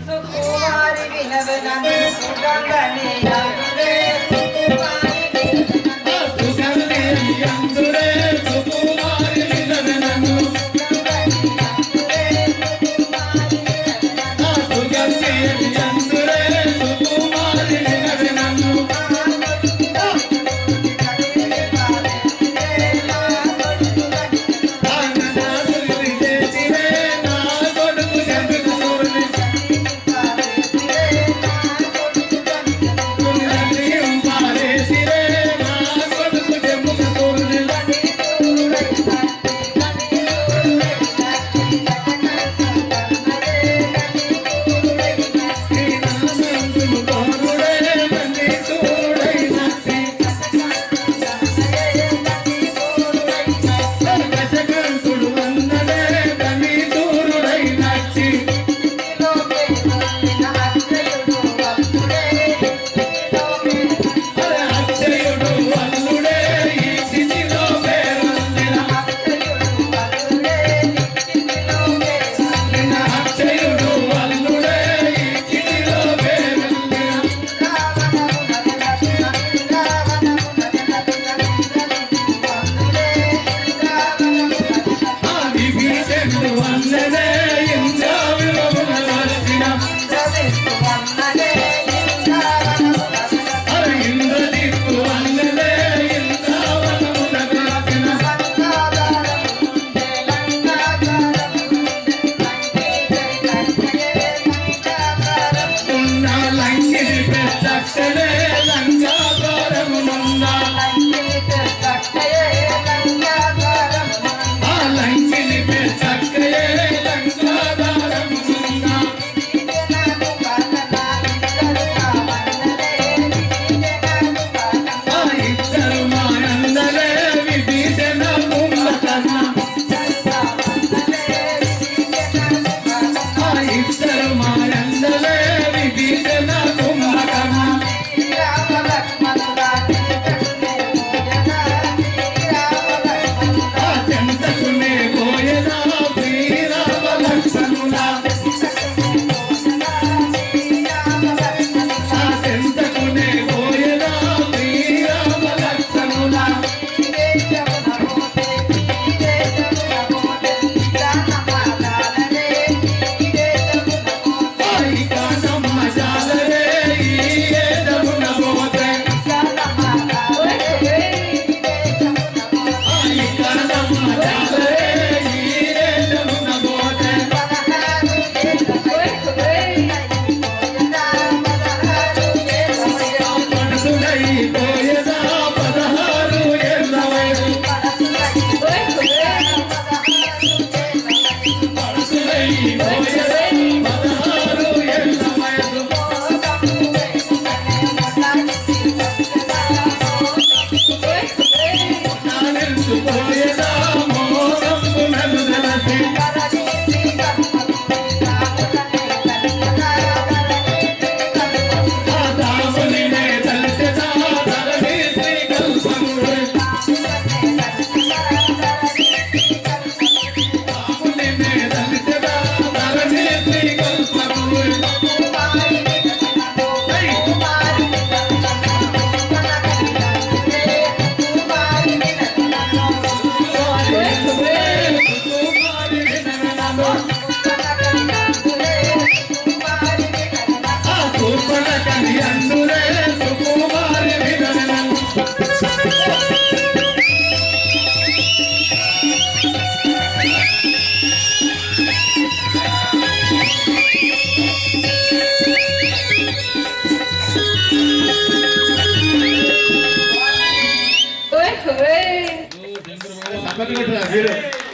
సుకుమారి వినవనను సుగంధని అందురే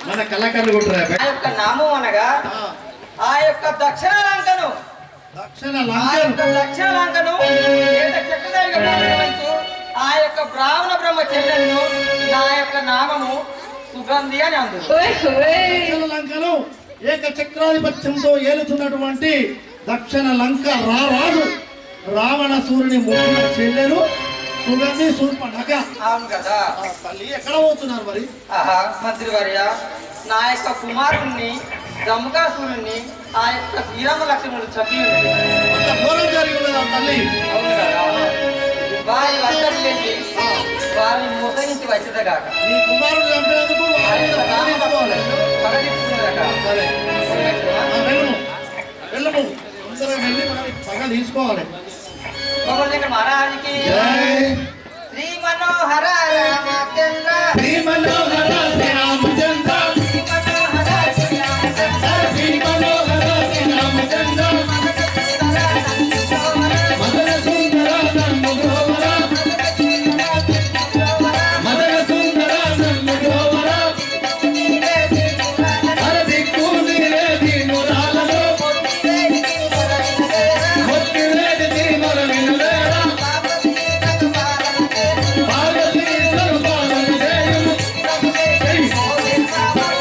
మన కళాకారులు కొట్టరా ఆ యొక్క నామం అనగా ఆ యొక్క దక్షిణ లంకను ఆ యొక్క బ్రాహ్మణ బ్రహ్మ చెల్లెలను నా యొక్క నామము సుగంధి అని అందులో లంకను ఏక చక్రాధిపత్యంతో ఏలుతున్నటువంటి దక్షిణ లంక రారాజు రావణ సూర్యుని ముగ్గురు చెల్లెలు సుగంధి శూర్పణఖ. అవును కదా. తల్లి ఎక్కడ పోతున్నారు మరి? మంత్రి వర్య, నా యొక్క కుమారుణ్ణి జమ్ముకాసురుణ్ణి ఆ యొక్క శ్రీరామ లక్ష్మణుడు చంపి అంత ఘోరం జరిగి ఉన్నదా తల్లి? అవును కదా వారి వద్దకు వెళ్ళి వారిని మోసగించి వచ్చింది కాక నీ కుమారుడు చంపినందుకు తీసుకోవాలి. సరే వెళ్ళము వెళ్ళము అందరం వెళ్ళి మనం పగ తీసుకోవాలి. మహారాజుకి జై శ్రీ మనోహర రామచంద్ర శ్రీ మనోహర శ్రీరామచంద్ర శ్రీ మనోహర శ్రీరామచంద్ర శ్రీ మనోహర శ్రీరామచంద్ర మదన సుందర నన్నుగోవర మదన సుందర నన్నుగోవర అరదిక్కు నీరే దీనురాలలో మొత్తివేడి దీనుల వినులేరా పార్వతీ సర్వాలను చేయుము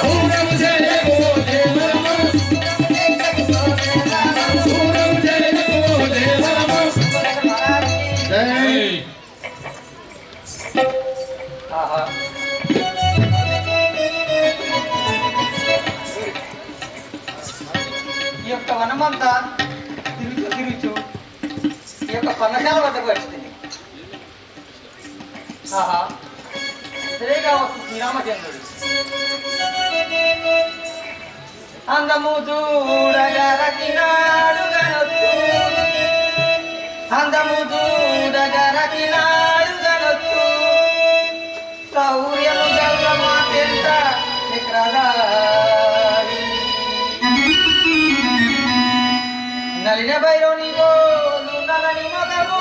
పూరము చేయకు ఓ దేవరము పూరము చేయకు ఓ దేవరము. జై ఆహా. ఈ యొక్క వనమంతా తిరుగుచు ఈ యొక్క పన్నశాల వద్దకు వచ్చింది. ఆహా శ్రీగా వస్తుంది శ్రీరామచంద్రుడు. అందము చూడగా రకినాడు గనొత్తు అందము చూడగా రకినాడు గనొత్తు శౌర్యము గల్ల మాకెంత చక్రధారి నలిన భైరవుని బోలు నలని మగము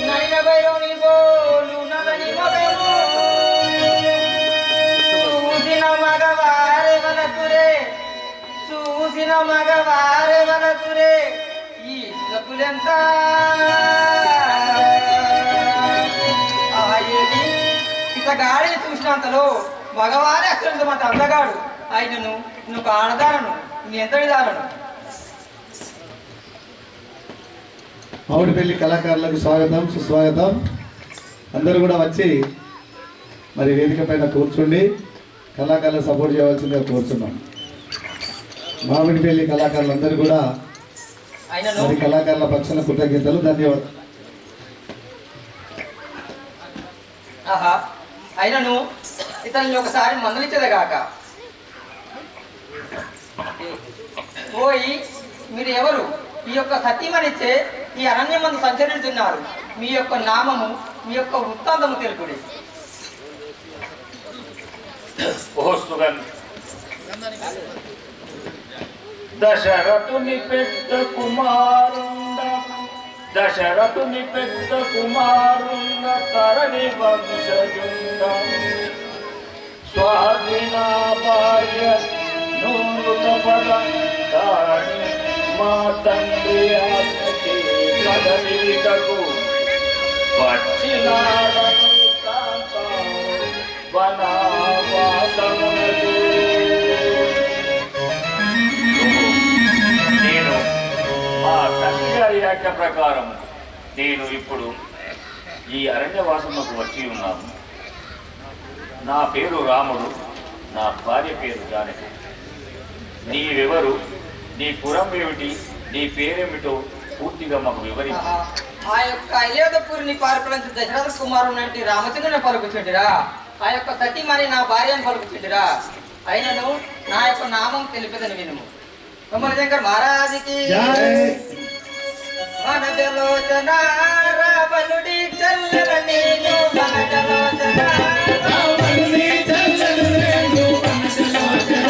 నలిన భైరవుని బోలు నలని మగము చూసిన మగవారే వనతురే చూసిన మగవారే వనతురే ఈ శిలపులెంత ఇతగాడిని చూసినంతలో మగవారే అసలు అంత అందగాడు ఆయనను నువ్వు ఆడదానను నీ ఎంత విధాలను. మామిడిపల్లి కళాకారులకు స్వాగతం సుస్వాగతం. అందరూ కూడా వచ్చి మరి వేదిక పైన కూర్చుండి కళాకారులకు సపోర్ట్ చేయవలసిందిగా కోరుతున్నాం. మామిడిపల్లి కళాకారులందరూ కూడా ఆయనను మరి కళాకారుల పక్షాన కృతజ్ఞతలు ధన్యవాదాలు. ఆహా అయినను ఇతన్ని ఒకసారి మందలించదగాక పోయి మీరు ఎవరు ఈ యొక్క సతీమణిచ్చే ఈ అరణ్యం మందు సంచరిస్తున్నారు మీ యొక్క నామము మీ యొక్క వృత్తాంతము తెలుపుడి. దశరథుని పెద్ద కుమారుండ దశరథుని పెద్ద కుమారుండ తరణి వంశజుండ స్వాధీన భార్య నూత పద కారణి మా తండ్రి ఆజ్ఞచే కదలికకు వచ్చినాడను కాంతావు వనవాసమునకు. నేను మా తండ్రి గారి ఆజ్ఞ ప్రకారం నేను ఇప్పుడు ఈ అరణ్యవాసమునకు వచ్చి ఉన్నాను. నా పేరు రాముడు, నా భార్య పేరు జానకి. నీవెవరు, నీ పురం ఏమిటి, నీ పేరేమిటో పూర్తిగా మాకు వివరించు. ఆ యొక్క అయోధ్యపురిని పార్పడించి దశరథ కుమారుడు అంటే రామచంద్రుని పలుకుచుండిరా ఆ యొక్క సతీమణి నా భార్యను పలుకుచుండిరా అయినను నా యొక్క నామం తెలిపదని వినుము. కుమరశంకర్ మహారాజుకి వనజలోచన రావణుడి చల్లన నేను వనజలోచన రావణుడి చల్లన నేను వనజలోచన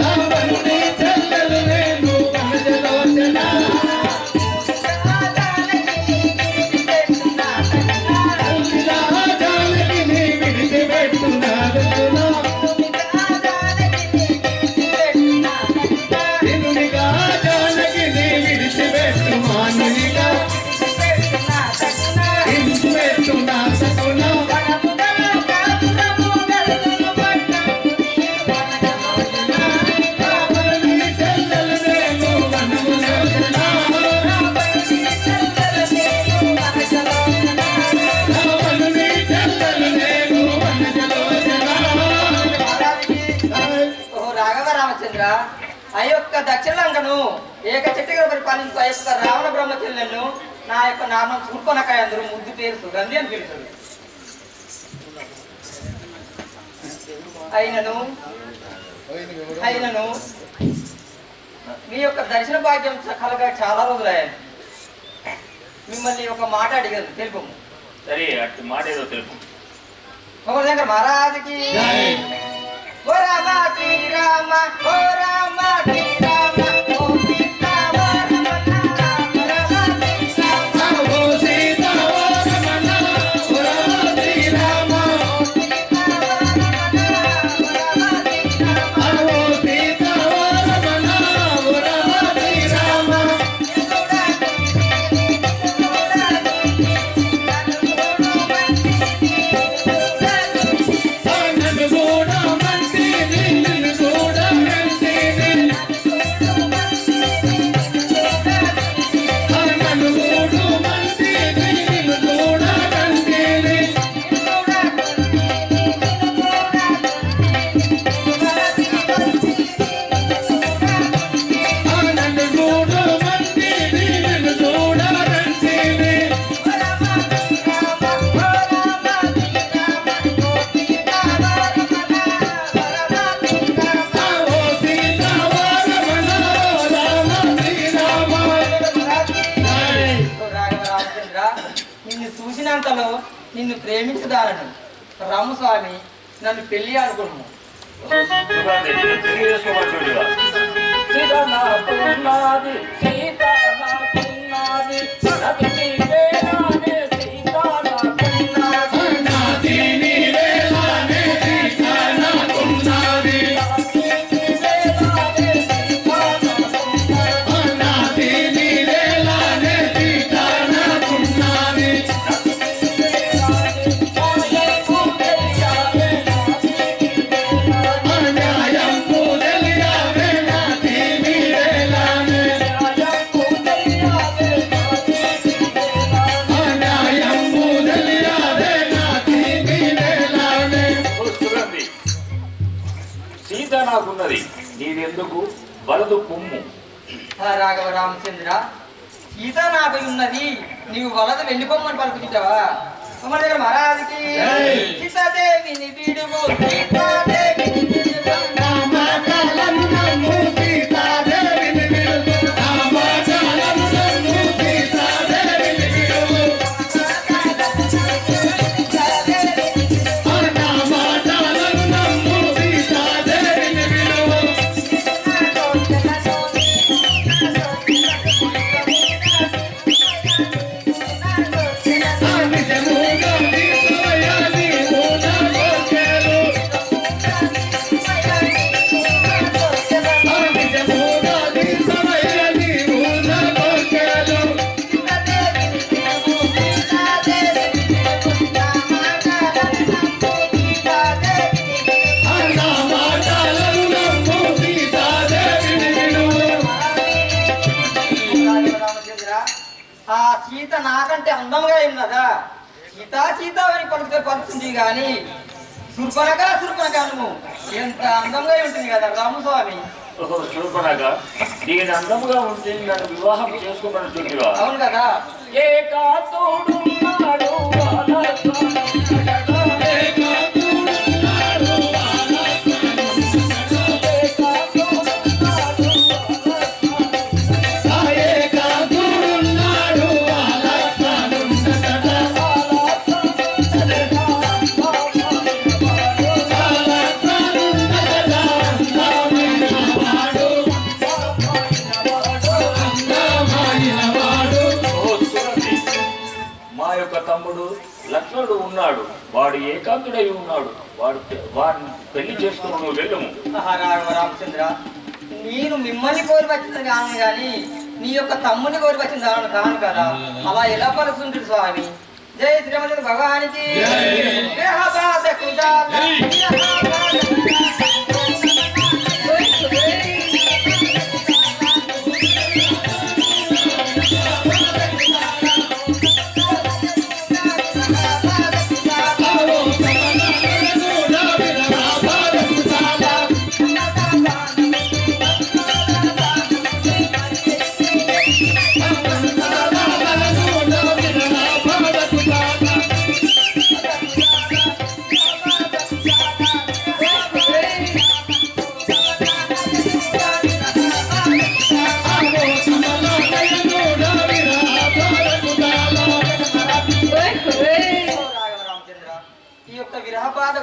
రావణుడి చల్లన నేను వనజలోచన జానకిని విడిచిపెట్టున్నాడు జానకిని విడిచిపెట్టు మానునిగా రామచంద్ర, ఆ యొక్క దక్షిణలంకను ఏక చెట్టుగా పరిపాలించు ఆ యొక్క రావణ బ్రహ్మచర్యను నా యొక్క నామం శూర్పణకాయ అందరూ ముద్దు పేరు సుగంధి అని పిలుస్తారు. అయినను మీ యొక్క దర్శన భాగ్యం కలగా చాలా రోజులయ్యాను. మిమ్మల్ని ఒక మాట అడిగదు తెలుపు. సరే అటు మాట ఏదో తెలుపు. ఒకరి దగ్గర మహారాజుకి ఓ రామ శ్రీరామ ఓ రామ శ్రీరామ ఓ సీతా ఓ రమణ ఓ రామ శ్రీరామ ఓ సీతా ఓ రమణ ఓ రామ శ్రీరామ ఓ సీతా ఓ రమణ ఓ సీతా ఓ రమణ ఓ రామ శ్రీరామ నిన్ను ప్రేమించదాలను రామస్వామి నన్ను పెళ్లి అనుకున్నాము. నాకున్నది నీవెందుకు వలదు పొమ్ము. రాఘవ రామచంద్ర, సీత నాకు ఉన్నది, నీవు వలదు వెళ్ళిపోమ్మని పలుకుతావా? మన దగ్గర మహారాజుకి సీతాదేవిని విడువు సీతాదేవిని విడువు సీత నాకంటే అందంగా ఉన్నదా? సీత సీత అని పలుకుతే పలుకుతుంది కానీ సుర్పనగా ఎంత అందంగా ఉంటుంది కదా రామస్వామి. శూర్పణగా నేను అందంగా ఉంటే నన్ను వివాహం చేసుకోమని చూపివా? అవును కదా. ఏ కాతోడున్నాడు తమ్ముడు లక్ష్మణుడు ఉన్నాడు, వాడు ఏకాంతుడై ఉన్నాడు, వాడిని పెళ్లి చేసుకుని నువ్వు వెళ్ళము. రామచంద్ర, నేను మిమ్మల్ని కోరి వచ్చింది కాను కానీ నీ యొక్క తమ్ముని కోరి వచ్చింది కాను కదా, అలా ఎలా పలుకుతుంది స్వామి? జై శ్రీమతి భగవానికి.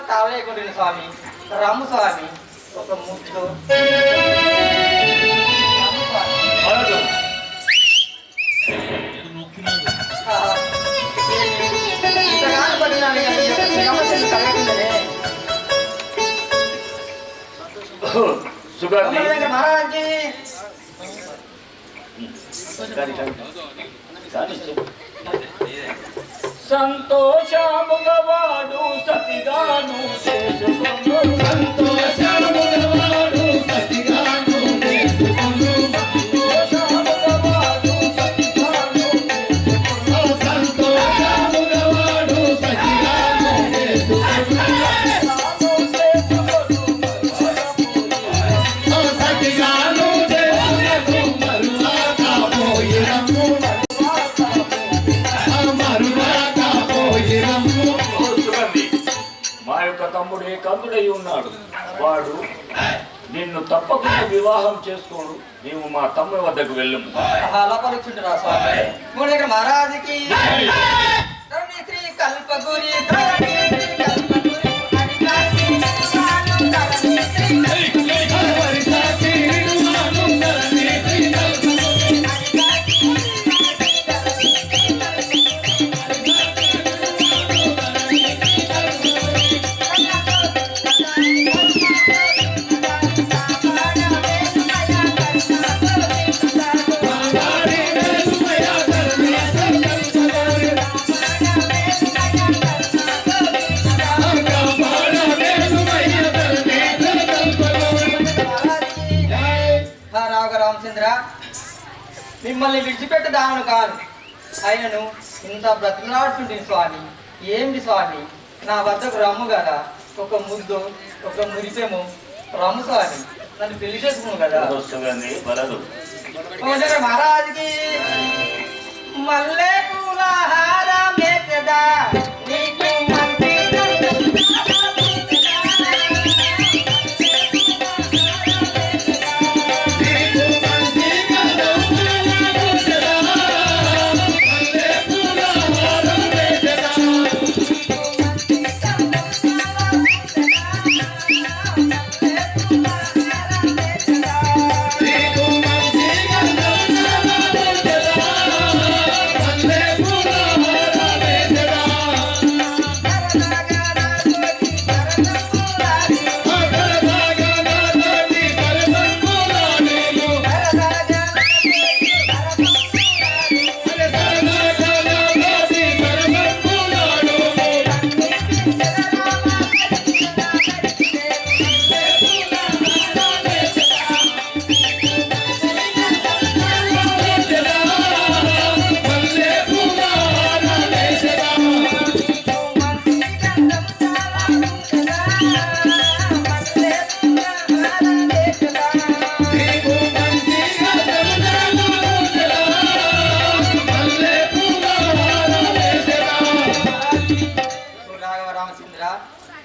తాళలేకుంటున్న స్వామి రాము స్వామి ఒక ముద్దు రాము స్వామి. వలదు. ఇంతగానో పడినాను కానీ ఈ యొక్క శ్రీరామచంద్రుడు కలగకుండానే. సుగంధి మహారాజుకి సంతోషముగా వాడు సతిగాను చేసుకొను సంతోషముగవాడు సతిగాను చేసుకొను సంతోషముగవాడు సతిగాను చేసుకొను సంతోషముగవాడు సతిగాను చేసుకొను సతిగాను చేసుకొను మరువాకపోయినము మా యొక్క తమ్ముడు ఏకాంతుడై ఉన్నాడు. వాడు నిన్ను తప్పకుండా వివాహం చేసుకోడు. నీవు మా తమ్ముడి వద్దకు వెళ్ళము. అలా పలుకుతుంటారా స్వామి. మూడు దగ్గర మహారాజుకి ధరణి శ్రీ కల్పగురి ధరణి శ్రీ కల్పగురి హరిదాసి వినుమాను ధరణి శ్రీ హరిదాసి వినుమాను ధరణి శ్రీ కల్పగురి రామచంద్ర మిమ్మల్ని విడిచిపెట్టదామను కాను. ఆయనను ఇంత బ్రతిమలాడుతుంటుంది స్వామి. ఏంటి స్వామి నా వద్దకు రమ్ము కదా, ఒక ముద్దు ఒక మురిపెము రమ్ము స్వామి, నన్ను పెళ్లి చేసుకోను కదా. మహారాజుకి మల్లె పూల హారం వేసెదా నీకు మంచి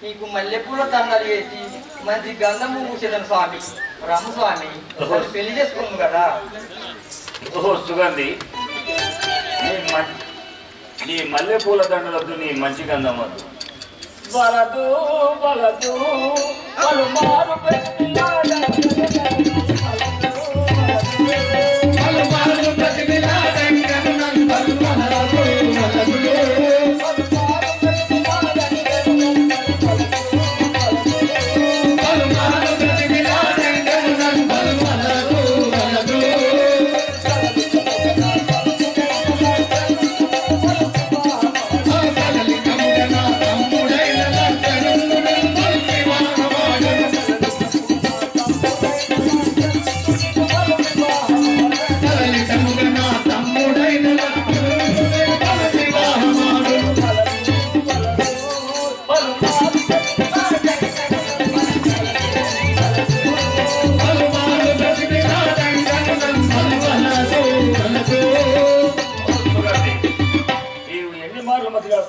నీకు మల్లెపూల దండలు వేసి మంచి గంధము పూసేదను స్వామి రమ్ము స్వామి, పెళ్లి చేసుకోము కదా. ఓహో సుగంధి, నీ మల్లెపూల దండలద్దు, నీ మంచి గంధం వద్దు. వలదు వలదు పలుమారు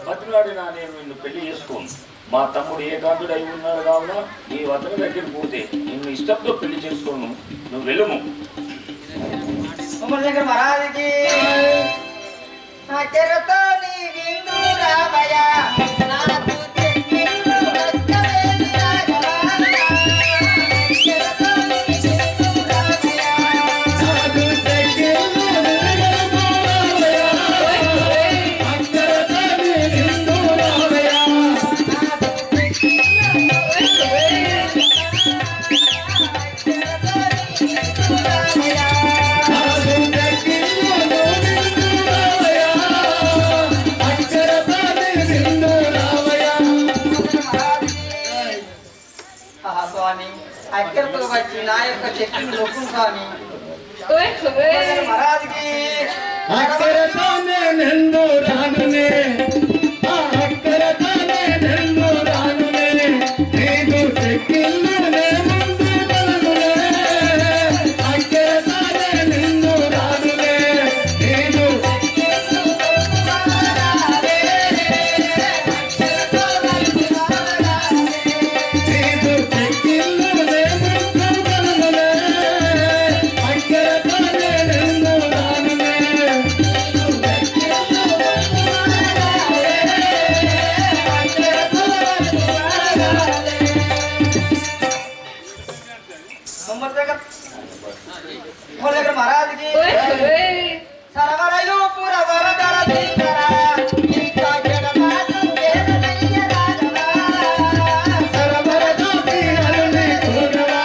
బతిలాడినా నేను నిన్ను పెళ్లి చేసుకోను. మా తమ్ముడు ఏకాంతుడై ఉన్నాడు కావున నీ వద్దకు దగ్గర పోతే నిన్ను ఇష్టంతో పెళ్లి చేసుకోను. నువ్వు వెళ్ళము. మహారాజుకి రామయ్య నాకు ఈ నా యొక్క శక్తిని నొక్కును స్వామి. మహారాజుకి అక్కరతోనే నిండు రానునే అక్కరతోనే నిండు రానునే నీకు చెక్కిల్లునే ముందు కలనునే అక్కరతోనే నిండు రానునే నీకు చెక్కిల్లునే ముందు కలనునే అక్కరతోనే నిండు రానునే మహారాజుకి సరవరయు పురవర దర దింకరా ఇంకా జగమాత వేదనయ్య రాజవా సరవరతో తీరని కోగవా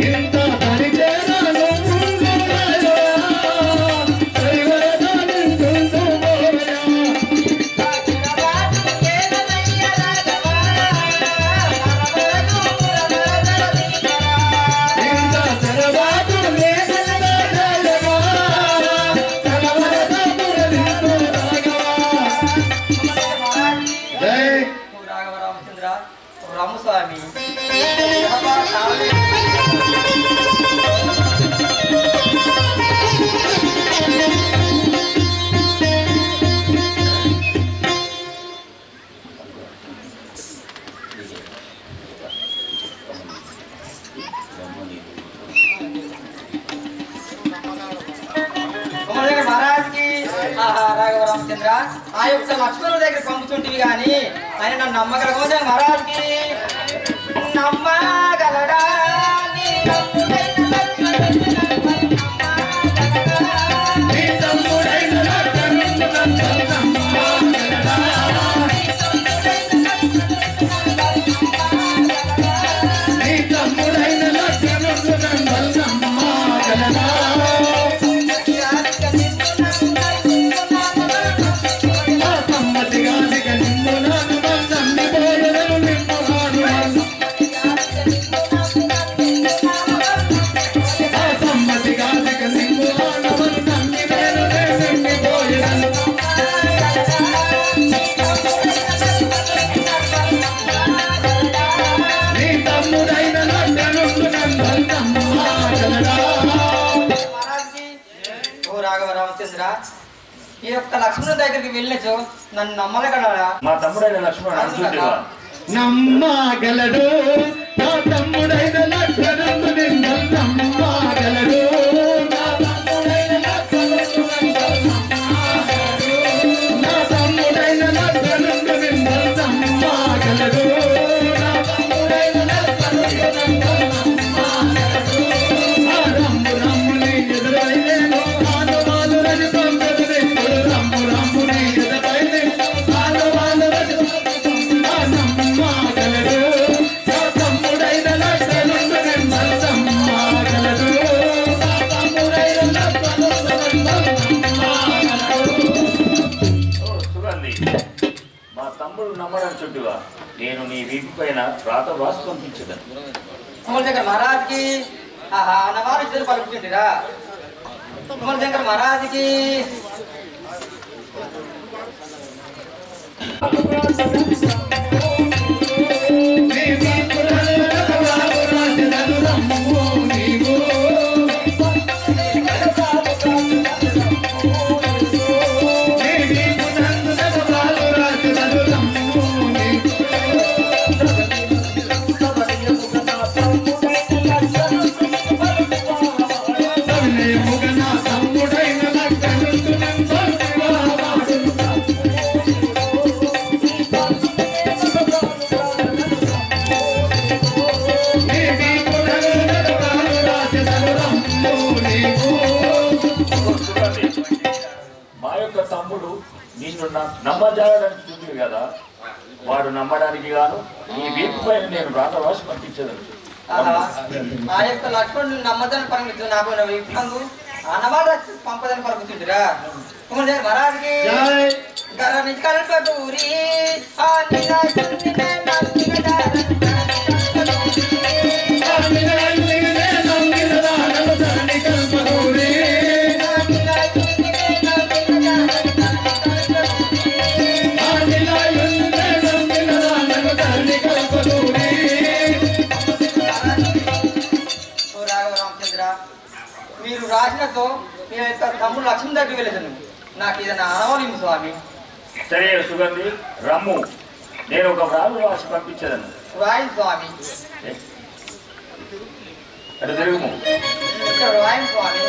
ఇంత పరిచేరను ముందు రాజవా సరివరతో నిండు పోవయా జగమాత వేదనయ్య రాజవా సరవరయు పురవర దర దింకరా ఇంత సరవాటు లేదన రాజవా సరవరతో పురలిందు రాగవా జై రాఘవ రామచంద్ర రామస్వామి మహారాజుకి రాఘవ రామచంద్ర ఆ యొక్క లక్ష్మణుడి దగ్గర పంపుతుంటివి కానీ ఆయన నన్ను నమ్మగలగోదా మహారాజుకి నమ్మగలడా నీ తమ్ముడైన లక్ష్మణుడిని నమ్మగలడా? నీ తమ్ముడైన లక్ష్మణుడు నమ్మగలడా నీ తమ్ముడైన లక్ష్మణుడు నమ్మగలడా సమ్మతిగానిక నిన్ను నాను నమ్మి పోయలను నిన్ను నాను సమ్మతిగానిక నిన్ను నాను నమ్మి వేలునే నిన్ను పోయలను నీ తమ్ముడైన లక్ష్మణుడు నమ్మగలడా మహారాజుకి ఓ రాఘవ రామచంద్ర ఈ యొక్క లక్ష్మణుడి దగ్గరికి వెళ్ళచ్చు నన్ను నమ్మగలడా? మా తమ్ముడైన లక్ష్మణుడు అంటుండేవా నమ్మగలడు నా తమ్ముడైన లక్ష్మణుడు నిన్ను నమ్మగలడు నా తమ్ముడైన లక్ష్మణుడు నిన్ను నమ్మగలడు నా తమ్ముడైన లక్ష్మణుడు నిన్ను నమ్మగలడు నా తమ్ముడైన లక్ష్మణుడు నిన్ను నమ్మగలడు ఆ రమ్ము రమ్ముని ఎదురైనేను ఆనవాలు రజి పంపదు నిన్ను రమ్ము రమ్ముని ఎదురైనేను ఆనవాలు రజి నమ్మగలడు నా తమ్ముడైన లక్ష్మణుడు నిన్ను నమ్మగలడు నా తమ్ముడైన లక్ష్మణుడు నిన్ను నమ్మగలడు ఓ సుగంధి, మా తమ్ముడు నమ్మడం చుట్టువా నేను నీ వీపు పైన రాత రాసి పంపించదను. కుమరశంకర్ మహారాజుకి అన్నవారు ఇద్దరు పలుకుతుంటిరా కుమరశంకర్ మహారాజుకి నీ వీపులను రాజు రాజు రమ్ము నీవు నీ వీపునందు రాజు రాజు రమ్ము నీవు సవినయముగ నా తమ్ముడైన లక్ష్మణుడు నమ్మగలడు నీ వీపులను రాజు రాజు రమ్ము నీవు ఓ సుగంధి, మా యొక్క తమ్ముడు నిన్ను నమ్మజాలని చూడు కదా, వాడు నమ్మడానికి గాను నీ వీపు పైన నేను రాత రాసి పంపించదను. ఆ యొక్క లక్ష్మణుడు నమ్మదని పలుకుతుంది నాకు విప్లంగు అన్నవాడు పంపదని పలుకుతుంటిరా కుమరశంకర్ మహారాజుకి జై గరని కల్పూరి ఆ నిరాశని నమ్మిన దారని ఆజ్ఞతో మీ యొక్క తమ్ముడు లక్ష్మి దగ్గర వెళ్ళేదాను. నాకు ఏదైనా అనవలింది స్వామి. సరే సుగంధి రమ్ము, నేను ఒక వ్రాలు రాసి పంపించదను. రాయి స్వామి. అటు తిరుగుము. ఇక్కడ రాయి స్వామి.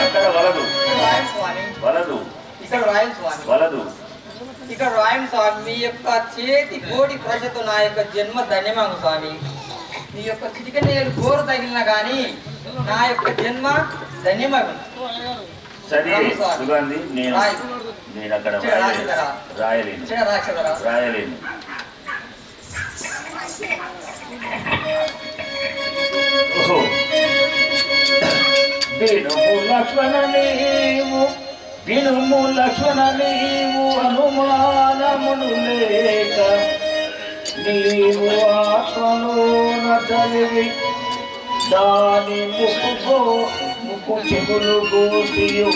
అక్కడ వలదు. రాయి స్వామి. వలదు. ఇక్కడ రాయి స్వామి. వలదు. ఇక్కడ రాయం స్వామి. మీ యొక్క చేతి కోటి ప్రజతో నా యొక్క జన్మ ధన్యమాగు స్వామి. మీ యొక్క చిటికనేలు గోరు తగిలినా కానీ నా యొక్క జన్మ ధన్యమాగు. సరే సుగంధి, నేను అక్కడ రాయలేను. రాయలేను. ఓహో, వినుము లక్ష్మణ నీవు అనుమానమును లేక నీవు ఆత్మలోన తలివి దాని ముక్కు చెగులు గోసియు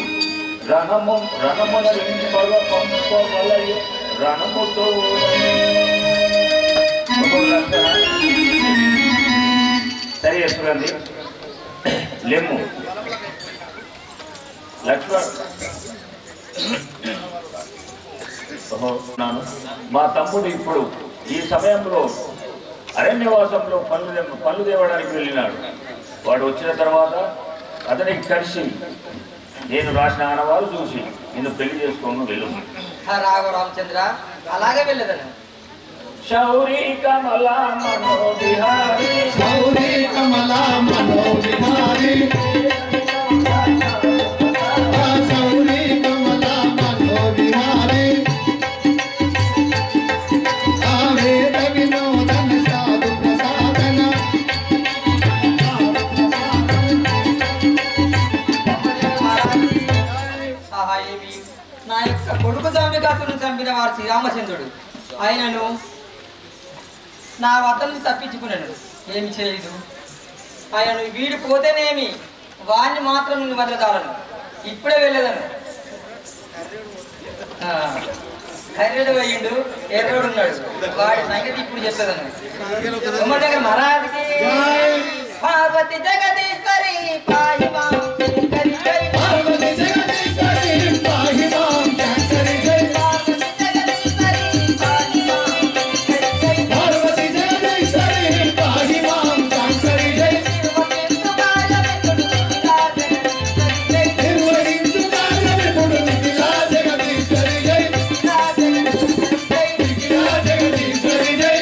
రణమున రింపగ పంపవలయు రణముతో సరే సుగంధి లెమ్ము. లక్ష్మణ్ మా తమ్ముడు ఇప్పుడు ఈ సమయంలో అరణ్యవాసంలో పళ్ళు తేవడానికి వెళ్ళినాడు. వాడు వచ్చిన తర్వాత అతనికి కలిసి నేను రాసిన ఆనవాళ్ళు చూసి నిన్ను పెళ్లి చేసుకోను వెళ్ళు. రామచంద్ర అలాగే వెళ్ళేదాను. శౌరీ కమలా మనో బిహారీ, శౌరీ కమలా మనో బిహారీ, శౌరీ కమలా మనో బిహారీ, ఆవేద వినోదన సాధు ప్రసాదన. నా యొక్క కొడుకు జాంబికాసును చంపిన వారు శ్రీరామచంద్రుడు. ఆయనను నా వద్ద నుంచి తప్పించుకున్నాను. ఏమి చేయదు. ఆయనను వీడి పోతేనేమి వాడిని మాత్రం నేను వదలదాలను. ఇప్పుడే వెళ్ళేదాను. కర్రెడు పోయిండు, ఎర్రోడు ఉన్నాడు. వాడి సంగతి ఇప్పుడు చెప్పేదాను. ఉమ్మడి దగ్గర మహారాజుకి పార్వతి జగదీశ్వరి పాయి మాం శంకరి జై, పార్వతి జగదీశ్వరి పాయి మాం శంకరి జై, పార్వతి జగదీశ్వరి పాయి మాం శంకరి జై, పార్వతి జగదీశ్వరి పాయి మాం శంకరి జై, నిర్వహించుకాయ విపుడు నిఖిలా జగదీశ్వరి జై, నిఖిలా జగదీశ్వరి జై,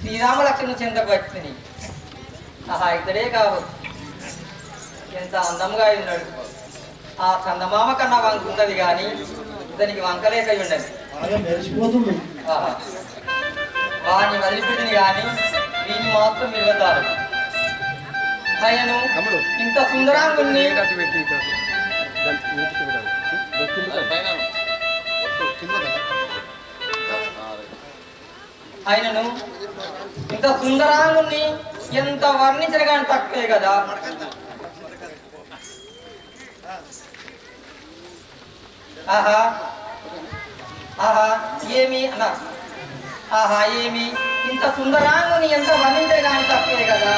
శ్రీరామలక్ష్మణుని చెంతకు వచ్చింది. ఇతడే కావచ్చు. ఎంత అందంగా ఉన్నాడు. ఆ చందమామ కన్నా వంక ఉన్నది కానీ ఇతనికి వంకలేక ఉండదు. వాడిని వదిలిపెట్టింది కానీ వీని మాత్రం నిలబడతారు. ఆయనను ఇంత సుందరాంగుణ్ణి ఆయనను ఇంత సుందరాంగుణ్ణి ఎంత వర్ణించరు కానీ తక్కువే కదా. ఆహా ఆహా ఏమి అన్న, ఆహా ఏమి ఇంత సుందరాంగుని ఎంత వర్ణించరు కానీ తక్కువే కదా.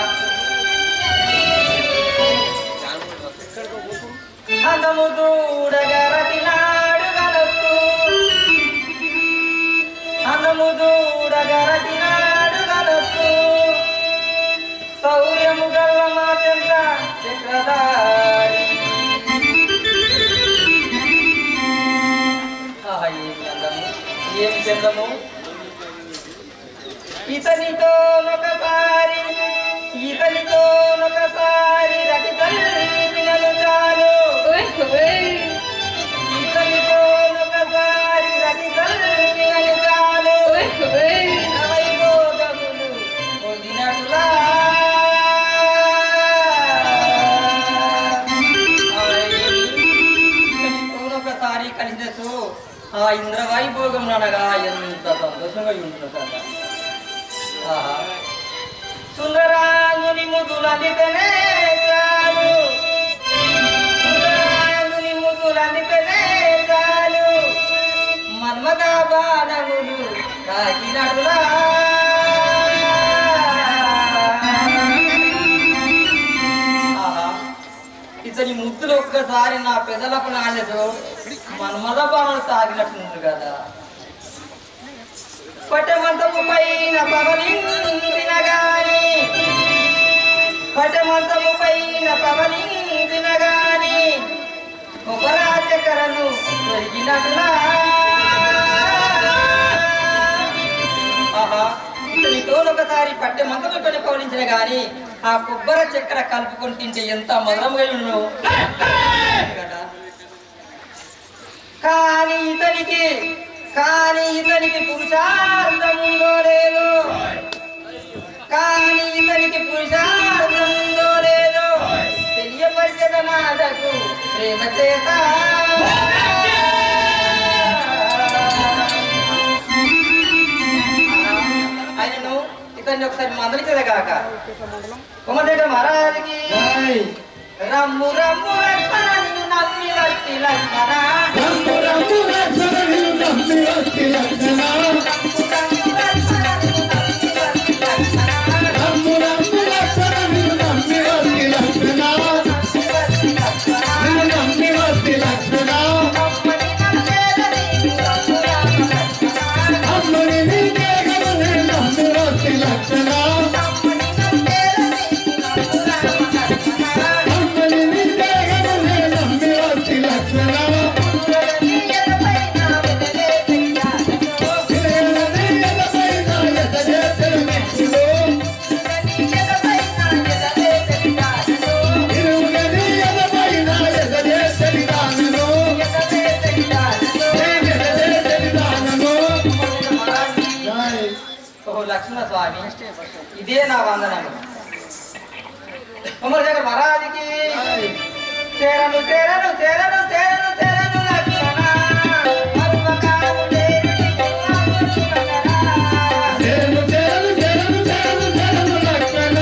అందము దూడగరటినాడు గలత్తు, అందము దూడగరటినాడు గలత్తు, శౌర్యము గల్ల మా చెంత చక్రధారి. ఏమి అందము, ఏమి చందము. ఇతనితోనొకసారి రటి తల్లినలు చాలు, ఇతనితోనొకసారి రటి తల్లి ఆ ఇంద్రవైభోగం అనగా ఎంత సంతోషంగా ఉంటుంది కదా. ఆహా సుందరాంగుని ముదులందితేనే చాలు, సుందరాంగుని ముదులందితేనే చాలు, మన్మథ బాణములు తాకినట్టులా. ఆహా ఇతని ముద్దులు ఒక్కసారి నా పెదలకు నాణ్యతో మన్మథ బాణాలు తాకినట్టుంది కదా. పటమంతము పైన పవలించిన గాని, పటమంతము పైన పవలించిన గాని, ఉపరాజకరను దొరికినట్లా. ఆహా ఇతనితో ఒకసారి పట్టె మంతము పైన పవలించిన గాని ఆ కొబ్బరి చక్కెర కలుపుకొని తింటే ఎంత మధురంగా ఉండు కదా. కానీ ఇతనికి పురుషార్థముందో లేదో, కానీ ఇతనికి పురుషార్థముందో లేదో తెలియపరిచద నాదకు ప్రేమ చేత. ఆయనను ఇతన్ని ఒకసారి మందలించదగాక. కొమ్మదేట మహారాజుకి రమ్ము రమ్ము లక్ష్మణను నమ్మి వచ్చి లక్ష్మణ, రమ్ము రమ్ము లక్ష్మణను నమ్మి వచ్చి లక్ష్మణ, రమ్ము రమ్ము లక్ష్మణను నమ్మి వచ్చి లక్ష్మణ, నమ్మి వచ్చి లక్ష్మణ, అమ్మని నిన్నే నమ్మి వచ్చి లక్ష్మణ, లక్ష్మణ స్వామి ఇదే నా వందనము. కొమ్మదేవుడు మహారాజుకి చేరను చేరను చేరను చేరను చేరను లక్ష్మణ, అరువకాలు లేని చేరను చేరను చేరను చేరను చేరను లక్ష్మణ,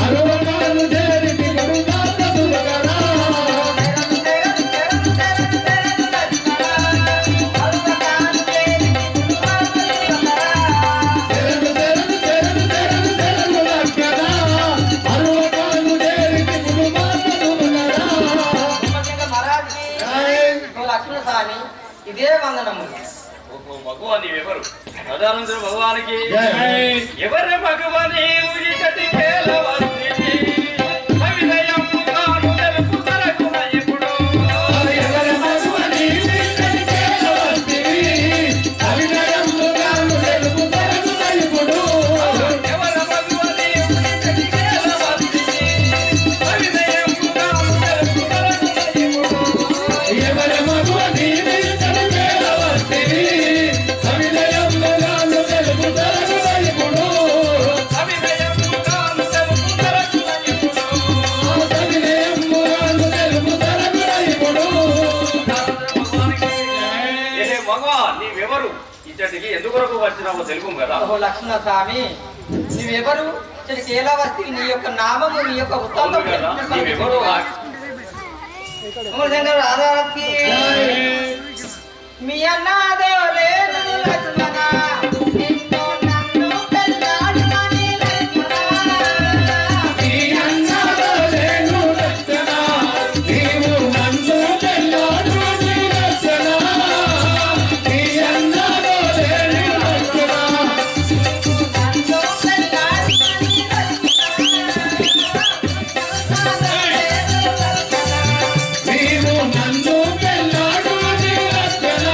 అరువకాలు లేని దుర్గరా, చేరను చేరను చేరను చేరను చేరను లక్ష్మణ, అరువకాలు లేని ఇదే వందనము. భగవాన్ నీవెవరు? సదానంద భగవానికి ఎవరు భగవాని ఉరికటి కేలవంతిని అవినయము కాను తెలుపు తరకున ఇప్పుడు, ఎవరు భగవాని ఉరికటి కేలవంతిని అవినయము కాను తెలుపు తరకున ఇప్పుడు, ఎవరు భగవాని ఉరికటి కేలవంతిని అవినయము కాను తెలుపు తరకున ఇప్పుడు, ఎవరు భగవాని ఎందుకొరకు వచ్చినామో తెలుగు కదా. ఓహో లక్ష్మణ స్వామి నీవెవరు, ఇక్కడికి ఎలా వస్తే నీ యొక్క నామము నీ యొక్క ఉత్తానం రాధారథి మీ అన్నాదో లేదు లక్ష్మణ, నిన్ను నన్ను పెళ్ళాడుమని లక్ష్మణ, మీ అన్నాదో లేదు లక్ష్మణ, నీవు నన్ను పెళ్ళాడుమని లక్ష్మణ, మీ అన్నాదో లేదు లక్ష్మణ, నీవు నన్ను పెళ్ళాడుమని లక్ష్మణ, నీవు నన్ను పెళ్ళాడుమని లక్ష్మణ,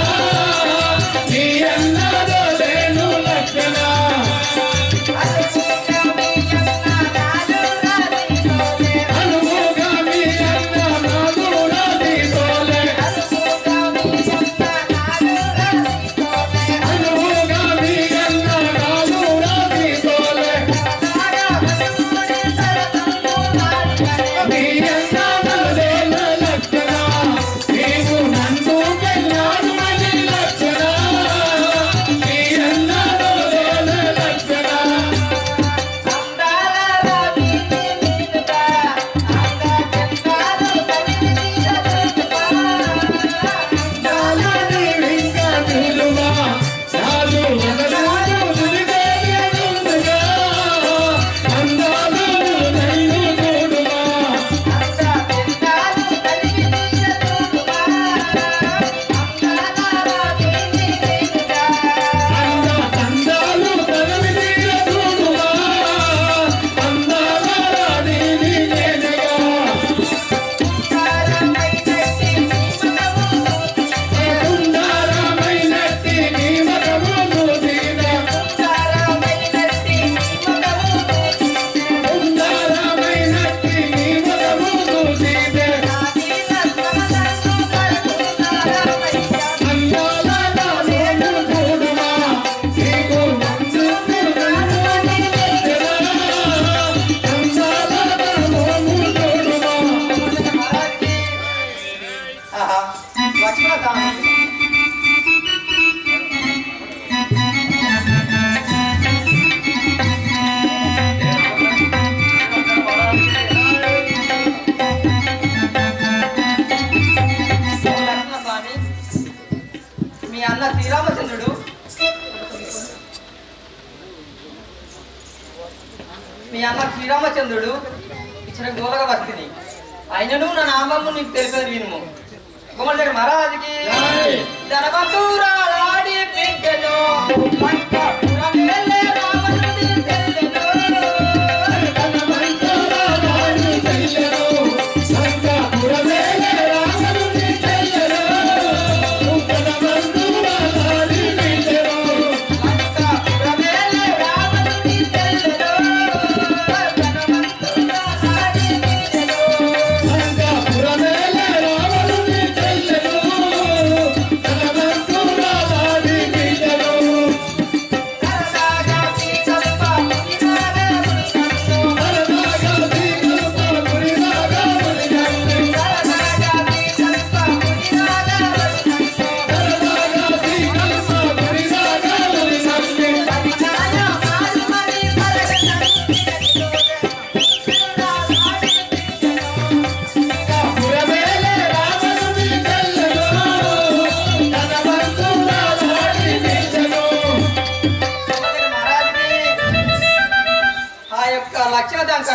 నీ అన్నా మీ అన్న శ్రీరామచంద్రుడు ఇచ్చిన గోలగా వస్తుంది అయినను నా నామము నీకు తెలిపేది వినుము గుమ్మడి దగ్గర మహారాజుకి ధనవంతురాలాడి బిడ్డను లంకాపురం వెళ్ళే రావణుడి చెల్లెను.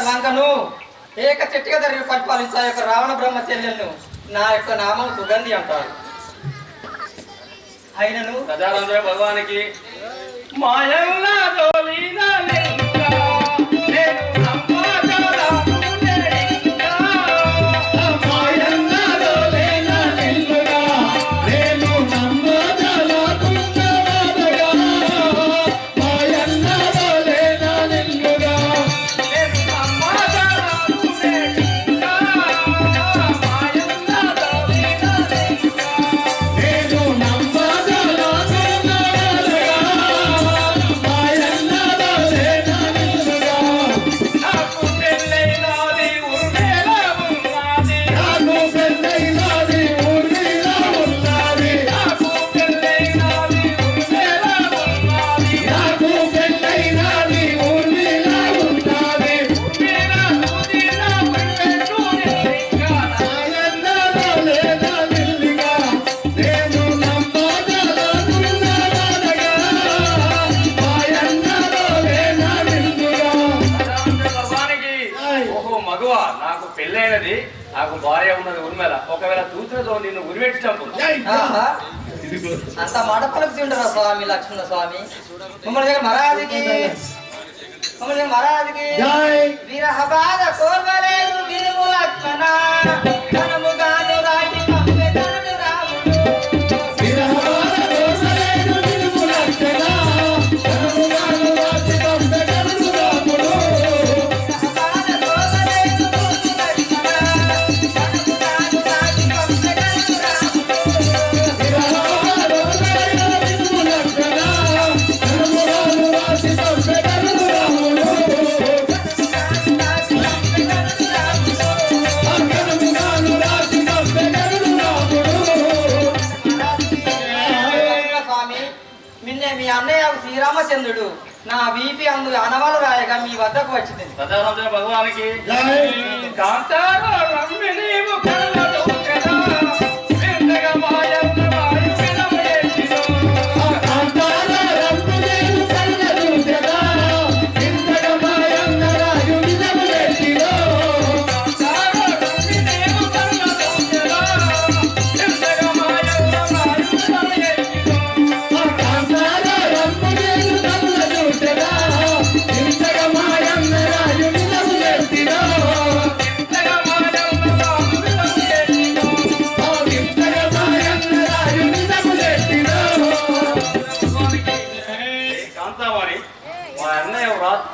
లంకను ఏక చెట్టుగా జరిగి పరిపాలించే ఆ యొక్క రావణ బ్రహ్మ చెల్లెలను నా యొక్క నామం సుగంధి అంటారు. అయినను సదానంద భగవానికి నాకు పెళ్ళైనది నాకు భార్య ఉన్నది ఉరిమేల ఒకవేళ చూసినదో నిన్ను ఉరిపెట్టినప్పుడు అంత మాట పలుకుతుండరా స్వామి లక్ష్మణ స్వామి. మమ్మల్ని మహారాజుకి విరహ బాధ కోర్వలేదు వినుము లక్ష్మణ ఘనముగాను రాటి పంపెదనుడు రాముడు. మీ అన్నయ్య శ్రీరామచంద్రుడు నా వీపి అందు అనవాలు రాయగా మీ వద్దకు వచ్చింది. సదానంద భగవానికి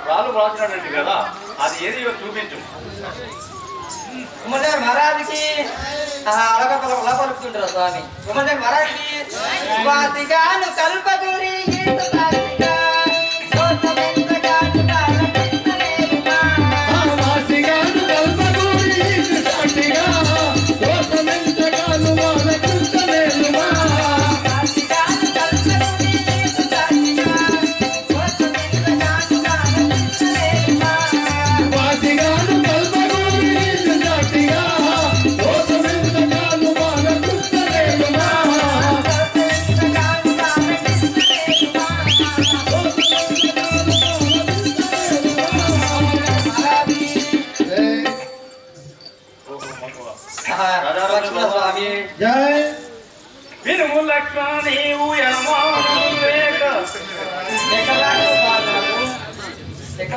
రాళ్ళు రాసినట్టు కదా అది ఏది చూపించు. ఉమ్మగారు మహారాజుకి అలా పలుకుతుంటారు స్వామి. ఉమ్మగారు మహారాజుకి వాతిగాను కల్పదూరి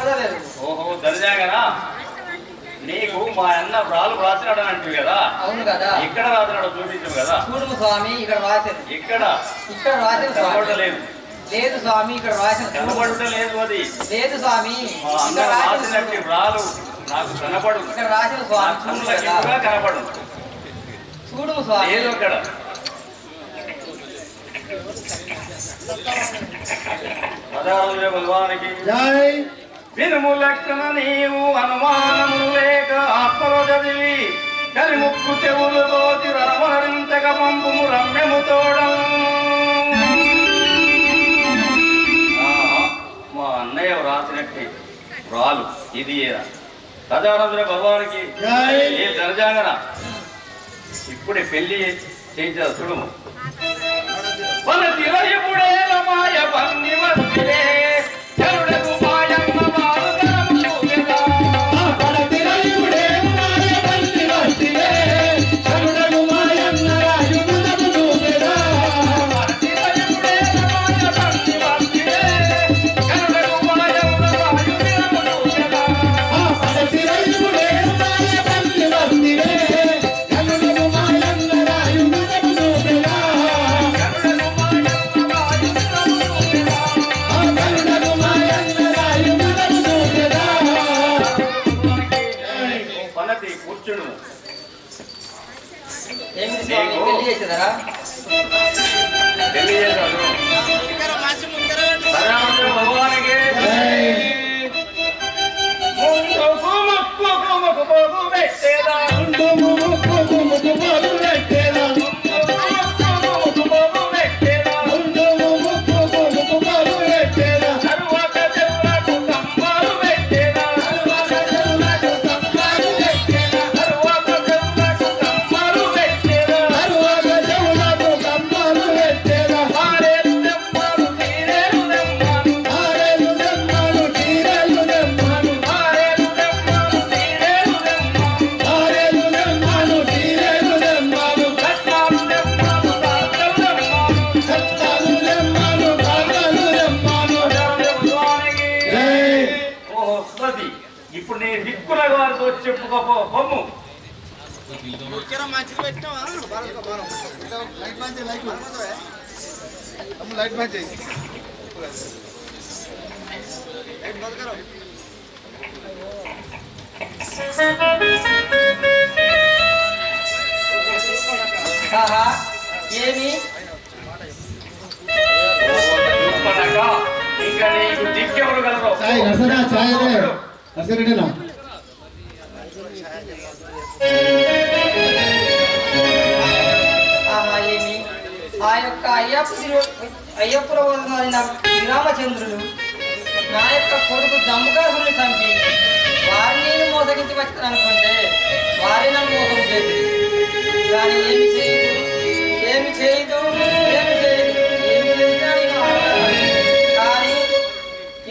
కుదరలేదు. ఓహో దర్జాగానా నీకు మా అన్న రాళ్ళు రాసినాడు అంటుంది కదా. అవును కదా. ఇక్కడ రాసినాడు చూపించు కదా. చూడు స్వామి ఇక్కడ రాశారు. ఇక్కడ రాశారు. కనబడలేదు. లేదు స్వామి ఇక్కడ రాశారు. కనబడలేదు. అది లేదు స్వామి ఇక్కడ రాసినట్టు రాళ్ళు నాకు కనపడు. ఇక్కడ రాసిన స్వామి కనపడు. చూడు స్వామి ఏదో ఇక్కడ భగవానికి జై. వినుము లక్షణ నీవు అనుమానము లేక ఆత్మలో చదివి కలిముక్కు చెవులతో రమరించక పంపుము రమ్యము తోడం. మా అన్నయ్య రాసినట్టు రాలు ఇది సదానంద భగవానికి ఏ దర్జాంగన ఇప్పుడే పెళ్లి చేయించారు చూడము. మన తిరయపుడే రమాయ బంది వస్తే చరుడకు మాయమ్మ వారు గరము చూపెదా. మన తిరయుడే మాయ బంది వస్తే చరుడకు మాయమ్మ రాయు గుణము చూపెదా. మన తిరయపుడే రమాయ బంది వస్తే చరుడకు మాయమ్మ వారు గరము చూపెదా. మన తిరయుడే మాయ బంది వస్తే చరుడకు మాయమ్మ రాయు గుణము చూపెదా. కూర్చుడు. ఏమిటి స్వామి పెళ్లి చేసేదరా? పెళ్లి చేశాడు భగవానికి. పెట్టేదా ఇప్పుడు నీ దిక్కుల వారితో చెప్పుకోపో బొమ్ము. ఏమి ఇంకా నీకు దిక్కెవరు కలరు? చాయ్ నర్సనా చాయ్ అదే నర్సరెడ్డినా. ఏమి ఆ యొక్క అయ్యప్పుల శ్రీరామచంద్రులు నా యొక్క కొడుకు జమ్ముకాసుని చంపి వారిని నేను మోసగించి వచ్చాను అనుకుంటే వారి నన్ను మోసం చేసి కానీ ఏమి చేయదు ఏమి చేయదు ఏమి చేయదు ఏమి చేసినా నేను ఆడతాను. కానీ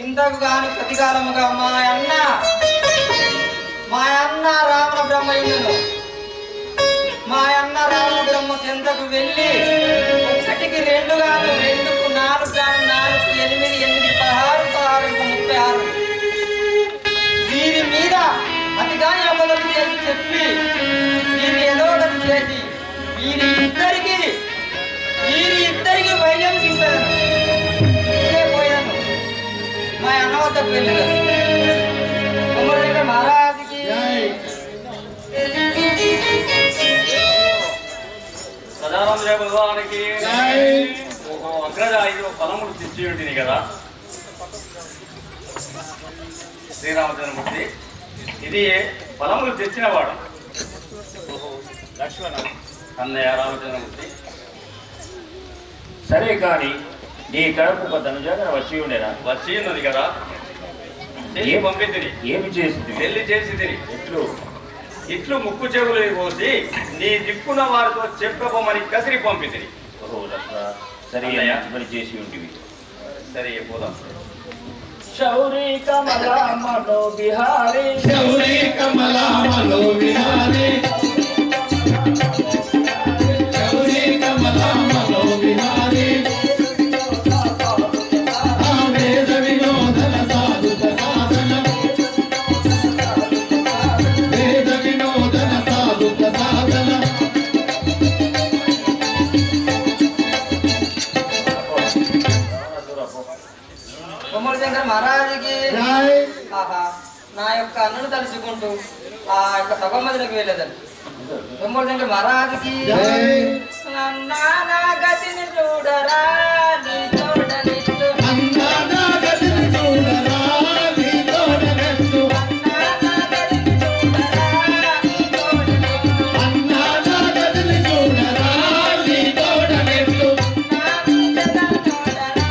ఇంతకు గాను ప్రతికాలముగా మా అన్న రావణ బ్రహ్మయ్యను మా అన్న రావణ బ్రహ్మ చెంతకు వెళ్ళి ఒకటికి 2 కాదు 2కు 4 కాదు 4కు 8 8 16 16 36 వీరి మీద అతిగా అబద్ధం చేసి చెప్పి వీరి ఏదో ఒకటి చేసి వీరి ఇద్దరికి వైద్యం చింపాను. ఇప్పుడే పోయాను మా అన్న వద్దకు వెళ్ళాను. మహారాజుకి సదానంద భగవానికి అగ్రజ 5 పదములు తెచ్చి ఉంటుంది కదా శ్రీరామచంద్రమూర్తి. ఇది ఫలములు తెచ్చినవాడు లక్ష్మణ అన్నయ్య రామచంద్రమూర్తి. సరే కానీ నీ కడుపు ఒక ధనుజాగర వచ్చి ఉండేరా? వచ్చి ఉన్నది కదా. ఏ పంపితిని? ఏమి చేసింది? పెళ్లి చేసింది. ఇట్లు ముక్కు చెవులు కోసి నీ దిక్కున వారితో చెప్పమని కసిరి పంపితిని. ఓహో లక్ష్మణ సరే మరి చేసి ఉంటుంది. సరే పోదాం. శౌరి కమలా మనో బిహారీ శౌరి కమలా మనో బిహారీ శౌరి కమలా మనో బిహారీ వేద వినోదన సాధుత సాధన తలుచుకుంటూ ఆ యొక్క సభ మధ్యలోకి వెళ్ళేదని తొమ్మిది మహారాజుకి జై. అన్నా నా గతిని చూడరా నీ తోడనిస్తూ అన్నా నా గతిని చూడరా నీ తోడనెత్తు. అన్నా నా గతిని చూడరా నీ తోడనిస్తూ అన్నా నా గతిని చూడరా నీ తోడనెత్తు. నా వింతగా చూడరా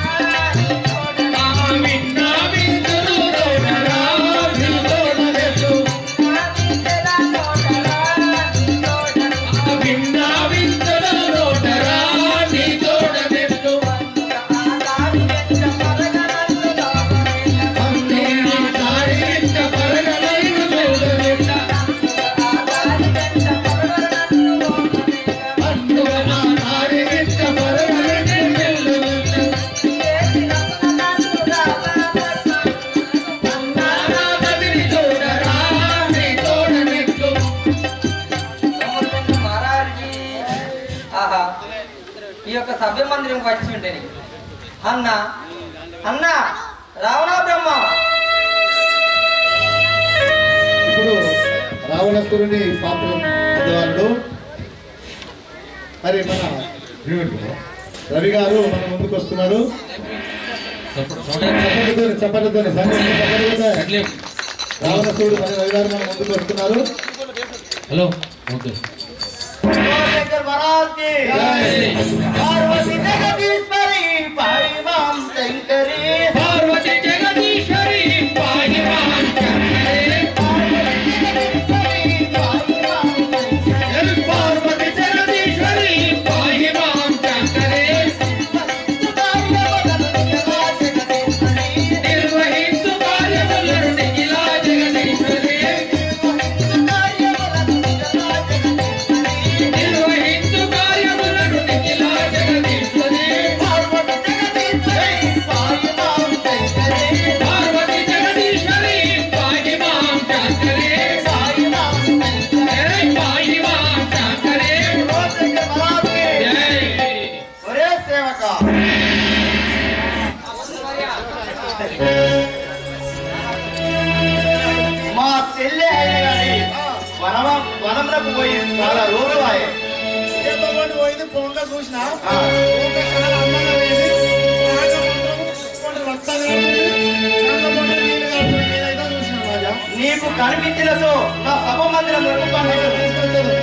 నీ తోడనిస్తూ విన్నా విందులు చూడరా నీ తోడనెత్తు. నా వింతగా చూడరా నీ తోడనిస్తూ విన్నా విందులు చూడరా నీ తోడనెత్తు. అన్నీ దారి వెంట పరగలైన చూడనెత్త. అందుల నా దారి వెంట పరగలైన వెళ్ళునెత్త. అన్నా నా గతిని చూడరా నీ తోడనెత్తు. ఈ యొక్క సభ్య మందిరం వచ్చి ఉంటేని అన్న అన్న రావణ బ్రహ్మ ఇప్పుడు రావణాసురుని పాత్ర పెద్దవాళ్ళు మరి మన రవి గారు మన ముందుకు వస్తున్నారు. చప్పటితో రావణాసురుడు మరి రవి గారు మన ముందుకు వస్తున్నారు. హలో ఓకే పార్వతి జగదీశ్వరి పారివాం శంకరి పార్వతి జగదీశ్వరి పాయి మాం శంకరే పార్వతి జగదీశ్వరి పాయి మాం శంకరే నిర్వహించు కార్యములను నిఖిలా జగదీశ్వరి నిర్వహించు కార్యములను నిఖిలా జగదీశ్వరి పార్వతి జగదీశ్వరి పాయి మాం శంకరే పాయి మాం శంకరే జై ఒరే సేవక మా చెల్లె అయిన గాని వనంలోకి పోయి చాలా రోజులు అయ్యాయి పోయింది పొంగ చూసిన పొంగ చాలా అందంగా పోయింది బాగా మొత్తం రక్తంగా నీకు కనిపించినతో నా సభ మందిరం వరకు పండుగ తీసుకొచ్చాను